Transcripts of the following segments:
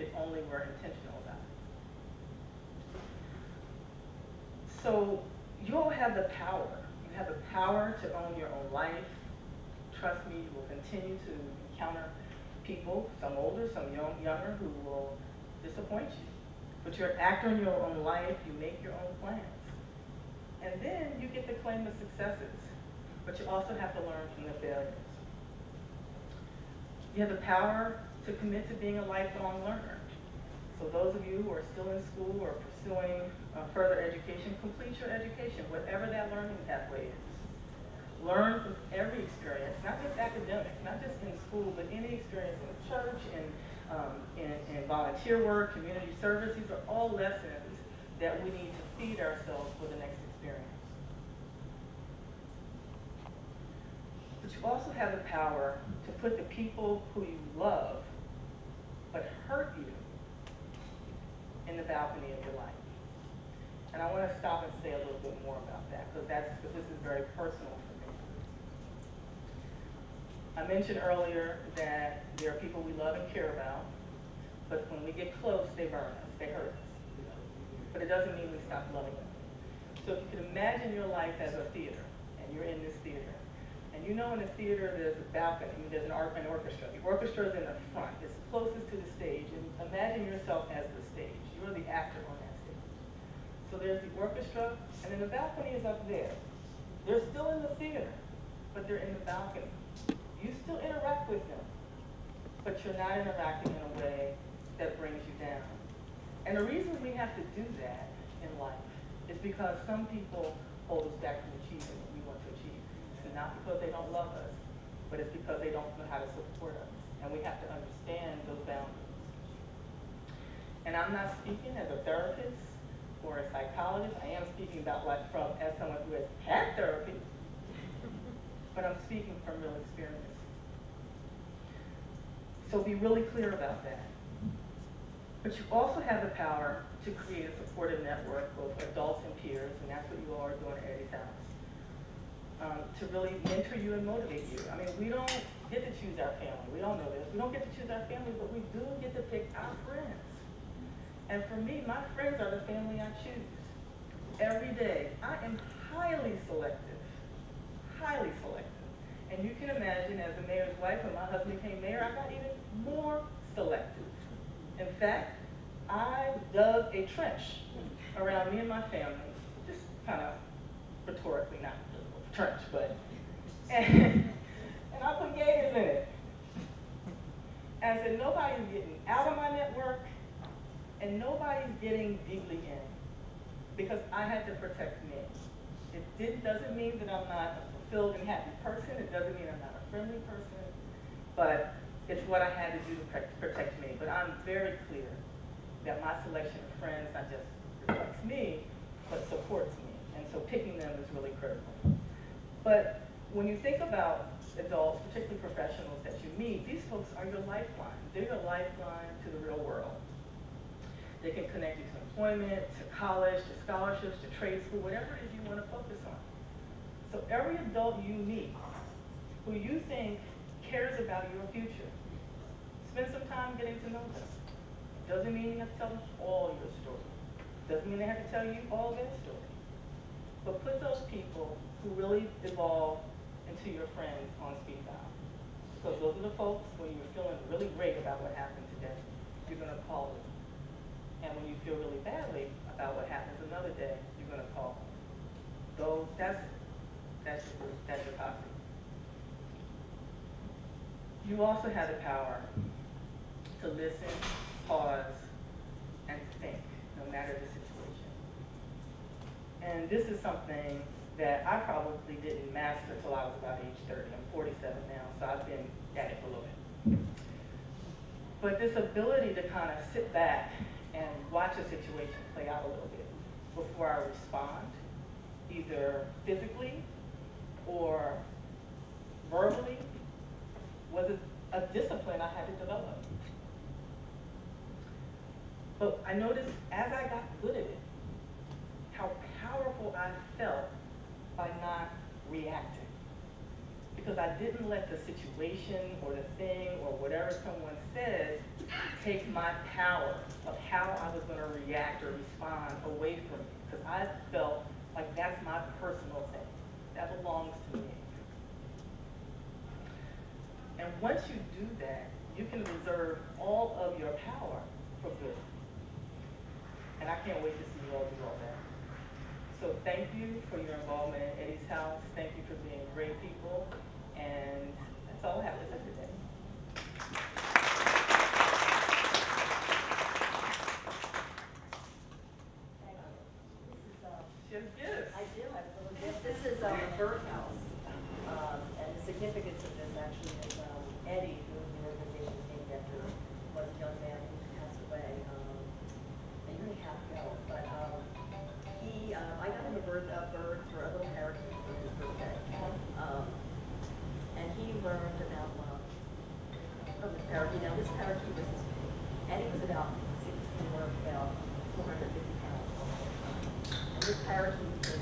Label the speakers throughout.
Speaker 1: if only we're intentional about it. So you all have the power. You have the power to own your own life. Trust me, you will continue to encounter people, some older, some younger, who will disappoint you. But you're an actor in your own life. You make your own plans. And then you get to claim the successes. But you also have to learn from the failures. You have the power to commit to being a lifelong learner. So those of you who are still in school or pursuing further education, complete your education, whatever that learning pathway is. Learn from every experience, not just academic, not just in school, but any experience in church, in volunteer work, community service. These are all lessons that we need to feed ourselves for the next experience. But you also have the power to put the people who you love but hurt you in the balcony of your life. And I want to stop and say a little bit more about that, because this is very personal for me. I mentioned earlier that there are people we love and care about, but when we get close, they burn us, they hurt us. But it doesn't mean we stop loving them. So if you can imagine your life as a theater, and you're in this theater, and you know in a theater there's a balcony, there's an orchestra. The orchestra is in the front, it's closest to the stage, and imagine yourself as the stage. You're the actor on that stage. So there's the orchestra, and then the balcony is up there. They're still in the theater, but they're in the balcony. You still interact with them, but you're not interacting in a way that brings you down. And the reason we have to do that in life is because some people hold us back from achieving what we want to achieve. It's not because they don't love us, but it's because they don't know how to support us. And we have to understand those boundaries. And I'm not speaking as a therapist or a psychologist. I am speaking about as someone who has had therapy, but I'm speaking from real experience. So be really clear about that. But you also have the power to create a supportive network, both adults and peers, and that's what you all are doing at Eddie's house, to really mentor you and motivate you. I mean, we don't get to choose our family. We all know this. We don't get to choose our family, but we do get to pick our friends. And for me, my friends are the family I choose. Every day, I am highly selective, highly selective. And you can imagine, as the mayor's wife, when my husband became mayor, I got even more selective. In fact, I dug a trench around me and my family, just kind of rhetorically, not a trench, but, and I put gators in it. And I said, nobody's getting out of my network, and nobody's getting deeply in, because I had to protect me. It doesn't mean that I'm not a fulfilled and happy person. It doesn't mean I'm not a friendly person, but it's what I had to do to protect me. But I'm very clear that my selection of friends not just reflects me, but supports me. And so picking them is really critical. But when you think about adults, particularly professionals that you meet, these folks are your lifeline. They're your lifeline to the real world. They can connect you to employment, to college, to scholarships, to trade school, whatever it is you want to focus on. So every adult you meet who you think cares about your future, spend some time getting to know them. Doesn't mean you have to tell them all your story. Doesn't mean they have to tell you all their story. But put those people who really evolve into your friends on speed dial. Because those are the folks, when you're feeling really great about what happened today, you're going to call them. And when you feel really badly about what happens another day, you're going to call them. That's your copy. You also have the power to listen, pause, and think, no matter the situation. And this is something that I probably didn't master until I was about age 30. I'm 47 now, so I've been at it for a little bit. But this ability to kind of sit back and watch a situation play out a little bit before I respond, either physically or verbally, was a discipline I had to develop. But I noticed as I got good at it, how powerful I felt by not reacting. Because I didn't let the situation or the thing or whatever someone said take my power of how I was going to react or respond away from me, because I felt like that's my personal thing. That belongs to me. And once you do that, you can reserve all of your power for good. And I can't wait to see you all do all that. So thank you for your involvement in Eddie's House. Thank you for being great people. And that's all I have to say today. She has gifts.
Speaker 2: I do have a little gift. This is a birdhouse. And the significance of this actually is Eddie, who the organization is named after, was a young man who passed away a year and a half ago. But I got him a bird for a little parakeet for his birthday. And he learned about from the parakeet. Now this parakeet was, Eddie was about 16 or about 450 pounds. And this parakeet was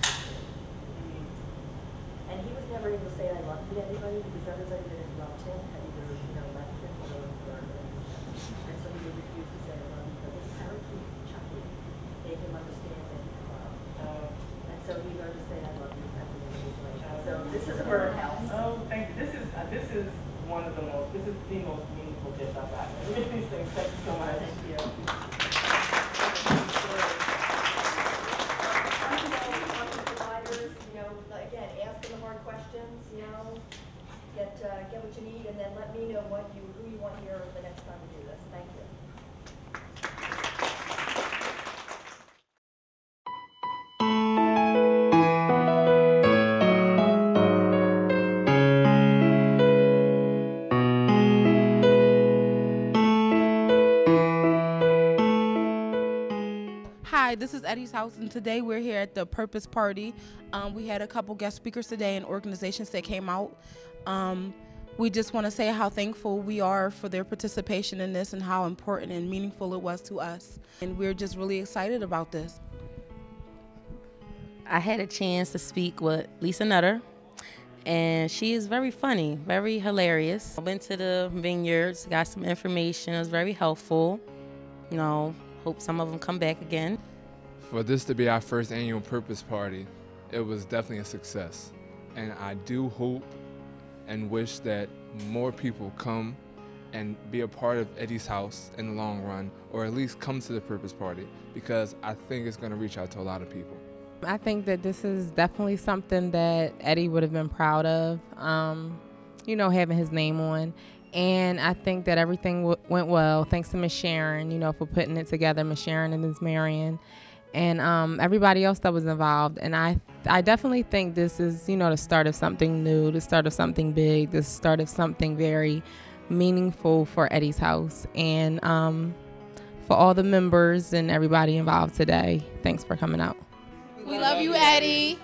Speaker 2: and he was never able to say I love you to anybody because everybody that had loved him had either, left him or and so he would refuse to say I love you. But this parakeet, Chucky, made him understand that he loved. And so he learned to say I love you at the end of his life. So this is a birdhouse.
Speaker 1: Oh, thank you. This is one of the most meaningful gifts I've gotten. Look at these things. Thank you so much.
Speaker 2: Thank you. Again, ask them the hard questions, get what you need, and then let me know who you want here the next time we do this. Thank you.
Speaker 3: Hi, this is Eddie's House, and today we're here at the Purpose Party. We had a couple guest speakers today and organizations that came out. We just want to say how thankful we are for their participation in this and how important and meaningful it was to us. And we're just really excited about this.
Speaker 4: I had a chance to speak with Lisa Nutter, and she is very funny, very hilarious. I went to the vineyards, got some information. It was very helpful. Hope some of them come back again.
Speaker 5: For this to be our first annual Purpose Party, it was definitely a success. And I do hope and wish that more people come and be a part of Eddie's House in the long run, or at least come to the Purpose Party, because I think it's going to reach out to a lot of people.
Speaker 6: I think that this is definitely something that Eddie would have been proud of, having his name on. And I think that everything went well, thanks to Miss Sharon, for putting it together, Miss Sharon and Miss Marion, and everybody else that was involved. And I definitely think this is, the start of something new, the start of something big, the start of something very meaningful for Eddie's House. And for all the members and everybody involved today, thanks for coming out.
Speaker 7: We love you, Eddie.